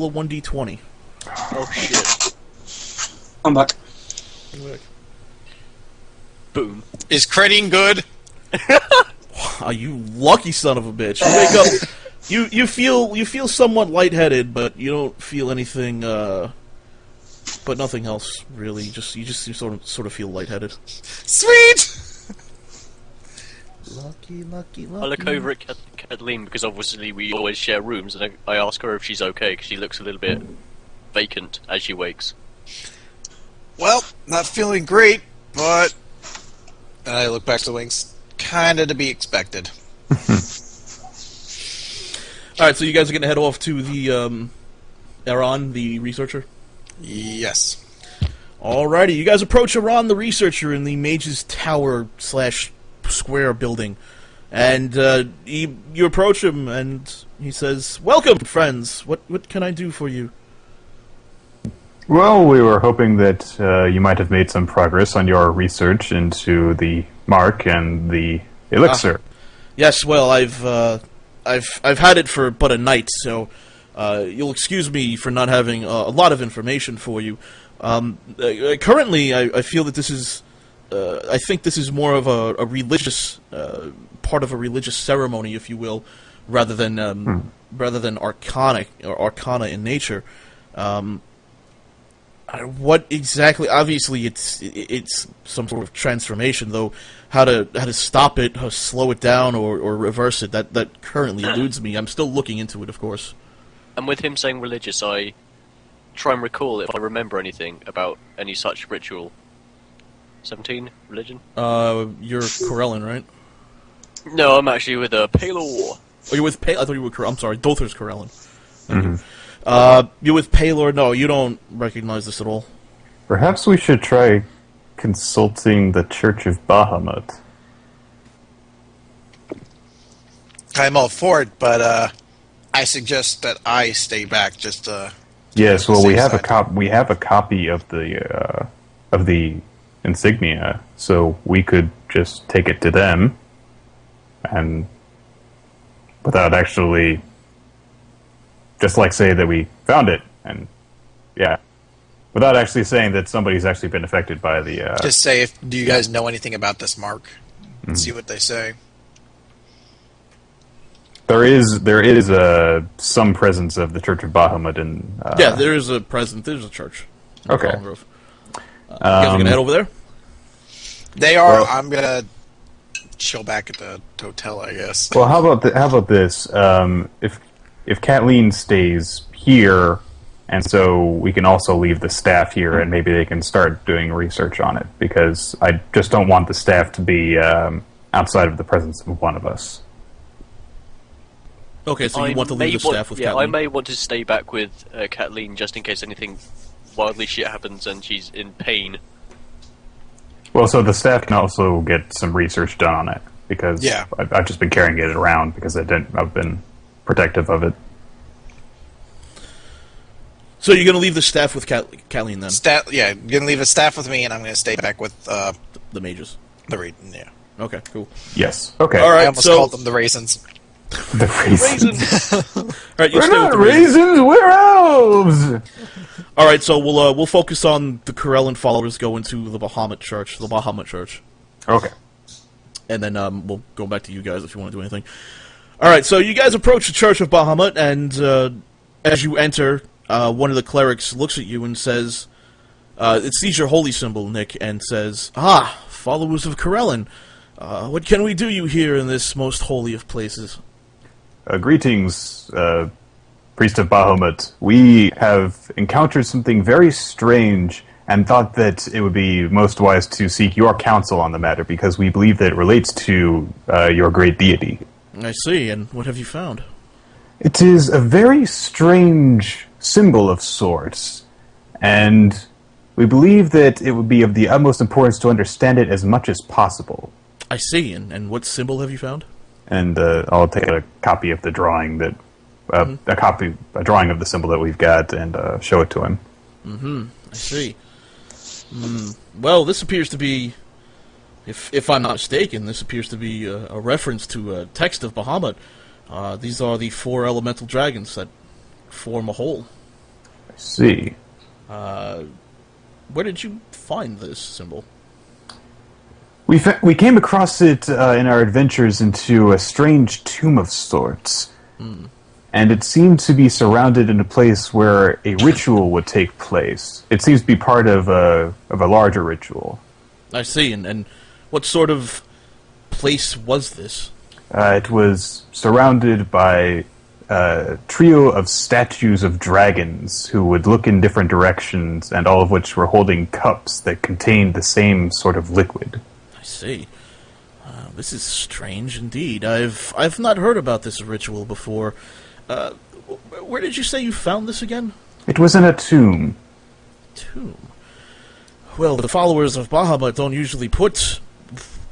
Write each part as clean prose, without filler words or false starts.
roll a 1d20. Oh shit. I'm back. Boom. Is critting good? You lucky son of a bitch. You wake up, you feel somewhat lightheaded, but you don't feel anything, but nothing else really. You sort of feel lightheaded. Sweet! Lucky. I look over at Kathleen because obviously we always share rooms, and I ask her if she's okay because she looks a little bit vacant as she wakes. Well, not feeling great, but... And I look back to the wings. Kinda to be expected. Alright, so you guys are gonna head off to the, Aaron, the researcher? Yes. Alrighty, you guys approach Aaron, the researcher, in the Mage's Tower / square building. And, you approach him, and he says, "Welcome, friends! What can I do for you?" Well, we were hoping that you might have made some progress on your research into the mark and the elixir. Yes, well, I've had it for but a night, so you'll excuse me for not having a lot of information for you. Currently, I feel that this is, I think this is more of a religious part of a religious ceremony, if you will, rather than arcana in nature. What exactly? Obviously, it's some sort of transformation, though. How to stop it, how to slow it down, or reverse it? That currently eludes me. I'm still looking into it, of course. And with him saying religious, I try and recall if I remember anything about any such ritual. 17 religion. You're Corellin, right? No, I'm actually with a Palor. Oh, you're with I thought you were. I'm sorry, Dother's Corellin. Mm-hmm. You're with Palor. No, you don't recognize this at all. Perhaps we should try consulting the Church of Bahamut. I'm all for it, but I suggest that I stay back just Yes, well, we have side. we have a copy of the insignia, so we could just take it to them, and without actually, just like say that we found it, and yeah, without actually saying that somebody's actually been affected by the. Just say, do you guys know anything about this mark? And see what they say. There is some presence of the Church of Bahamut in. Yeah, there is a present. There's a church. Okay. You guys are gonna head over there? They are. Well- I'm gonna chill back at the hotel, I guess. Well, how about this? If Kathleen stays here, and so we can also leave the staff here, and maybe they can start doing research on it, because I just don't want the staff to be outside of the presence of one of us. Okay, so you want to leave the staff with Yeah, Kathleen? I may want to stay back with Kathleen just in case anything wildly shit happens and she's in pain. Well, so the staff can also get some research done on it, because Yeah. I've just been carrying it around because I've been protective of it. So you're going to leave the staff with Kathleen then? Yeah, I'm gonna leave a staff with me, and I'm gonna stay back with The mages. the yeah. Okay, cool. Yes. Okay. All right, I almost so called them the raisins. The raisins. all right, you We're stay with not the raisins. raisins. We're elves. All right, so we'll focus on the Corellin followers going to the Bahamut Church, Okay. and then we'll go back to you guys if you want to do anything. All right, so you guys approach the Church of Bahamut, and as you enter, one of the clerics looks at you and says, "It sees your holy symbol, Nick," and says, "Ah, followers of Corellin, what can we do you here in this most holy of places?" Greetings, Priest of Bahamut. We have encountered something very strange and thought that it would be most wise to seek your counsel on the matter, because we believe that it relates to your great deity. I see, and what have you found? It is a very strange symbol of sorts, and we believe that it would be of the utmost importance to understand it as much as possible. I see, and what symbol have you found? And I'll take a copy of the drawing that, a drawing of the symbol that we've got, and show it to him. I see. Well, this appears to be, if I'm not mistaken, this appears to be a reference to a text of Bahamut. These are the 4 elemental dragons that form a whole. I see. Where did you find this symbol? We came across it in our adventures into a strange tomb of sorts. And it seemed to be surrounded in a place where a ritual would take place. It seems to be part of a larger ritual. I see, and what sort of place was this? It was surrounded by a trio of statues of dragons who would look in different directions, and all of which were holding cups that contained the same sort of liquid. I see. This is strange indeed. I've not heard about this ritual before. Where did you say you found this again? It was in a tomb. Tomb? Well, the followers of Bahamut don't usually put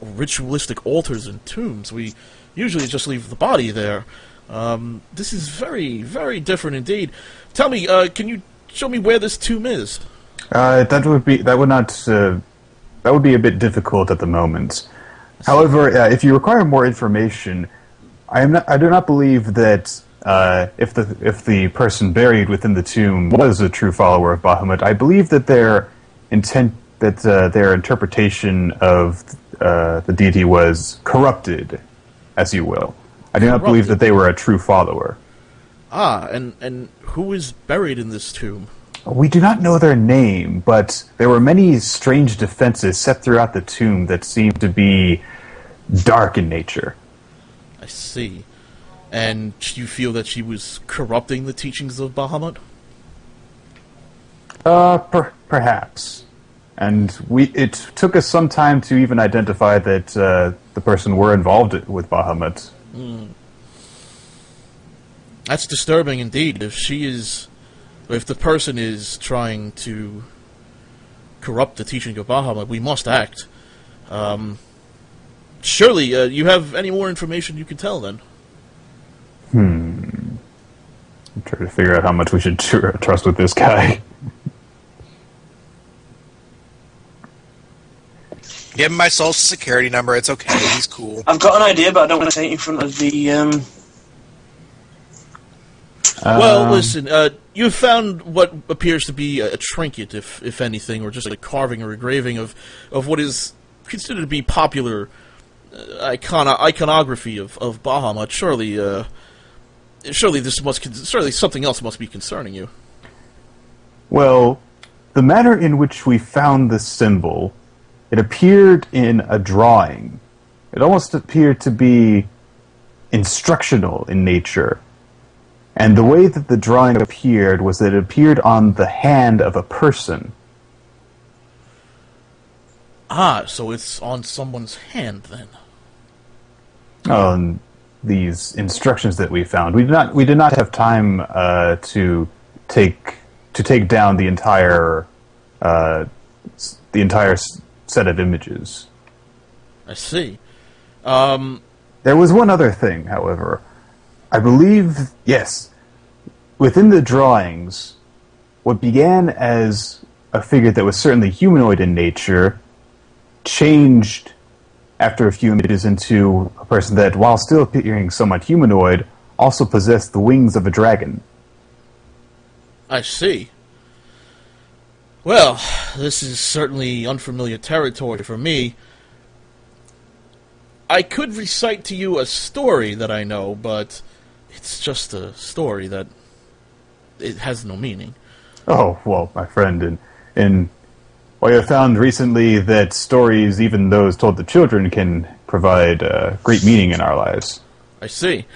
ritualistic altars in tombs. We usually just leave the body there. This is very, very different indeed. Tell me, can you show me where this tomb is? That would be a bit difficult at the moment. However, if you require more information, I do not believe that if the person buried within the tomb was a true follower of Bahamut. I believe that their interpretation of the deity was corrupted, as you will. I do not believe that they were a true follower. Ah, and who is buried in this tomb? We do not know their name, but there were many strange defenses set throughout the tomb that seemed to be dark in nature. I see. And you feel that she was corrupting the teachings of Bahamut? Perhaps. And it took us some time to even identify that the person were involved with Bahamut. That's disturbing indeed. If the person is trying to corrupt the teaching of Bahamut, we must act. Surely, you have any more information you can tell, then? I'm trying to figure out how much we should trust with this guy. Give him my social security number. It's okay. He's cool. I've got an idea, but I don't want to say it in front of the... Well, listen, you found what appears to be a trinket, if anything, or just a carving or engraving of what is considered to be popular iconography of Bahamut. Surely something else must be concerning you. Well, the manner in which we found this symbol, it appeared in a drawing. It almost appeared to be instructional in nature. And the way that the drawing appeared was that it appeared on the hand of a person. Ah, so it's on someone's hand, then. On these instructions that we found. We did not have time to take down the entire set of images. I see. There was one other thing, however. I believe, yes, within the drawings, what began as a figure that was certainly humanoid in nature changed after a few images into a person that, while still appearing somewhat humanoid, also possessed the wings of a dragon. I see. Well, this is certainly unfamiliar territory for me. I could recite to you a story that I know, but it's just a story that it has no meaning. Oh, well, my friend, I have found recently that stories, even those told to children, can provide great meaning in our lives. I see.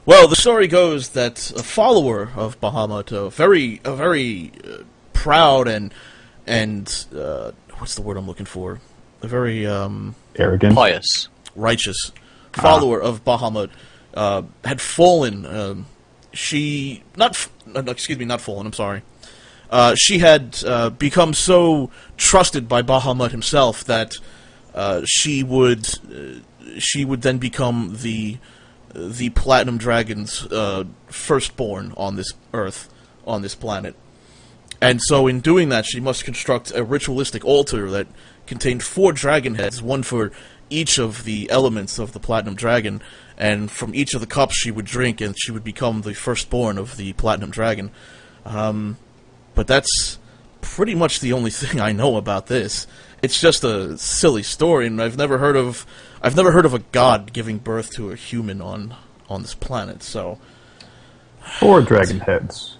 Well, the story goes that a follower of Bahamut, a very proud and what's the word I'm looking for? A very arrogant, pious, righteous follower of Bahamut had fallen. She had become so trusted by Bahamut himself that she would then become the Platinum Dragon's firstborn on this Earth, on this planet. And so in doing that, she must construct a ritualistic altar that contained 4 dragon heads, one for each of the elements of the Platinum Dragon, and from each of the cups she would drink, and she would become the firstborn of the Platinum Dragon. but that's pretty much the only thing I know about this. It's just a silly story, and I've never heard of a god giving birth to a human on this planet. So 4 dragon heads.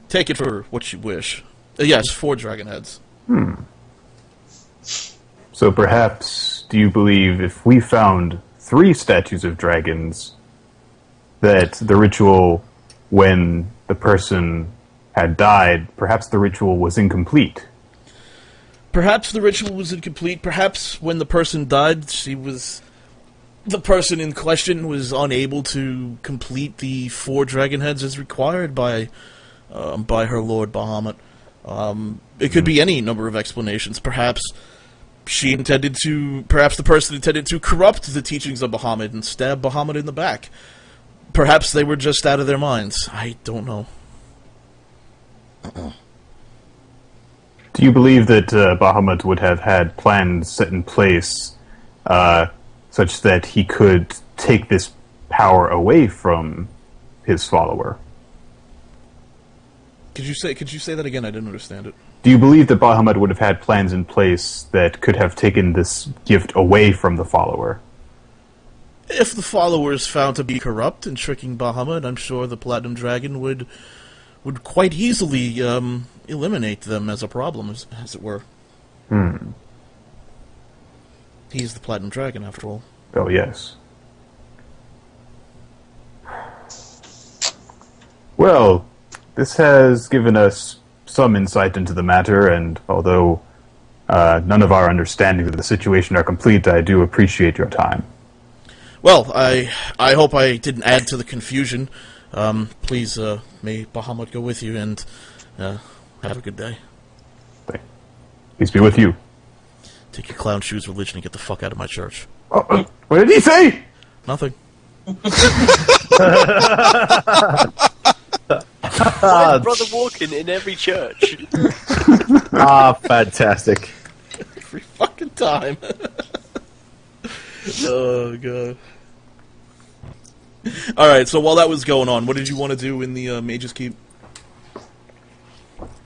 take it for what you wish. Yes, 4 dragon heads. So perhaps, do you believe if we found 3 statues of dragons, that the ritual, when the person had died, perhaps the ritual was incomplete? Perhaps the ritual was incomplete. Perhaps when the person died, the person in question was unable to complete the 4 dragon heads as required by her lord Bahamut. It could be any number of explanations. Perhaps the person intended to corrupt the teachings of Bahamut and stab Bahamut in the back. Perhaps they were just out of their minds. I don't know. Do you believe that Bahamut would have had plans set in place such that he could take this power away from his follower? Could you say that again? I didn't understand it. Do you believe that Bahamut would have had plans in place that could have taken this gift away from the follower? If the follower is found to be corrupt and tricking Bahamut, I'm sure the Platinum Dragon would quite easily eliminate them as a problem, as it were. He's the Platinum Dragon, after all. Oh, yes. Well, this has given us some insight into the matter, and although none of our understandings of the situation are complete, I do appreciate your time. Well, I hope I didn't add to the confusion. Please, may Bahamut go with you, and have a good day. Peace be with you. Take your clown shoes, religion, and get the fuck out of my church. Oh, what did he say? Nothing. Why is Brother walking in every church? Fantastic. Every fucking time. Oh, God. Alright, so while that was going on, what did you want to do in the Mage's Keep?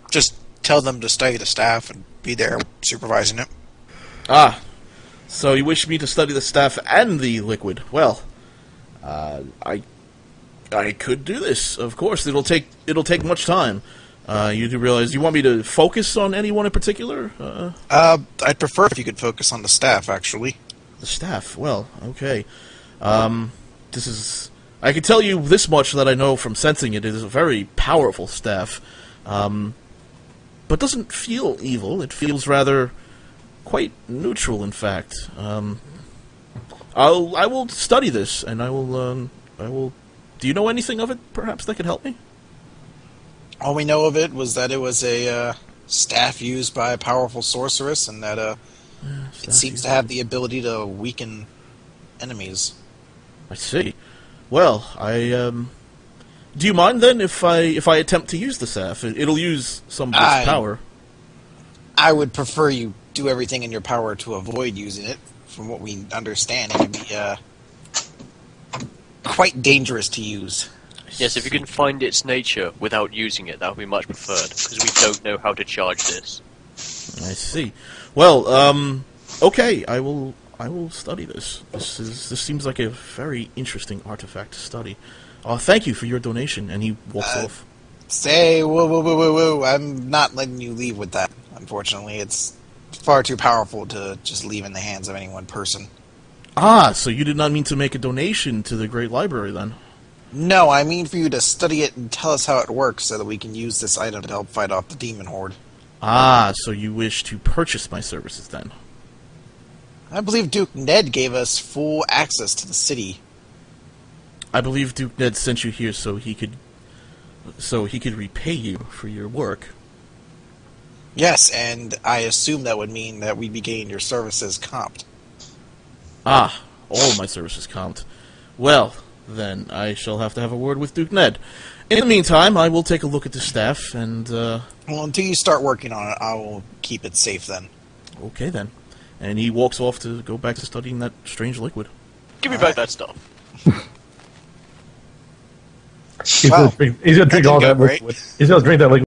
Just tell them to study the staff and be there supervising it. Ah, so you wish me to study the staff and the liquid. Well, I could do this, of course. It'll take much time. You do realize you want me to focus on anyone in particular? I'd prefer if you could focus on the staff, actually. The staff. Well, okay. I can tell you this much that I know from sensing it. It is a very powerful staff, but doesn't feel evil. It feels rather quite neutral, in fact. I will study this, and I will. Do you know anything of it, perhaps, that could help me? All we know of it was that it was a staff used by a powerful sorceress, and that it seems to have the ability to weaken enemies. I see. Well, do you mind then if I attempt to use the staff? It'll use some of its power. I would prefer you do everything in your power to avoid using it. From what we understand, it can be quite dangerous to use. Yes, if you can find its nature without using it, that would be much preferred, because we don't know how to charge this. I see. Well, okay, I will study this. This seems like a very interesting artifact to study. Thank you for your donation, and he walks off. Say, whoa, I'm not letting you leave with that, unfortunately. It's far too powerful to just leave in the hands of any one person. Ah, so you did not mean to make a donation to the Great Library, then? No, I mean for you to study it and tell us how it works so that we can use this item to help fight off the demon horde. Ah, so you wish to purchase my services, then? I believe Duke Ned gave us full access to the city. I believe Duke Ned sent you here so he could repay you for your work. Yes, and I assume that would mean that we'd be getting your services comped. Ah, all my services comped. Well, then I shall have to have a word with Duke Ned. In the meantime, I will take a look at the staff, and, Well, until you start working on it, I will keep it safe then. Okay, then. And he walks off to go back to studying that strange liquid. Give me back that stuff. He's gonna drink all that liquid. He's gonna drink that liquid.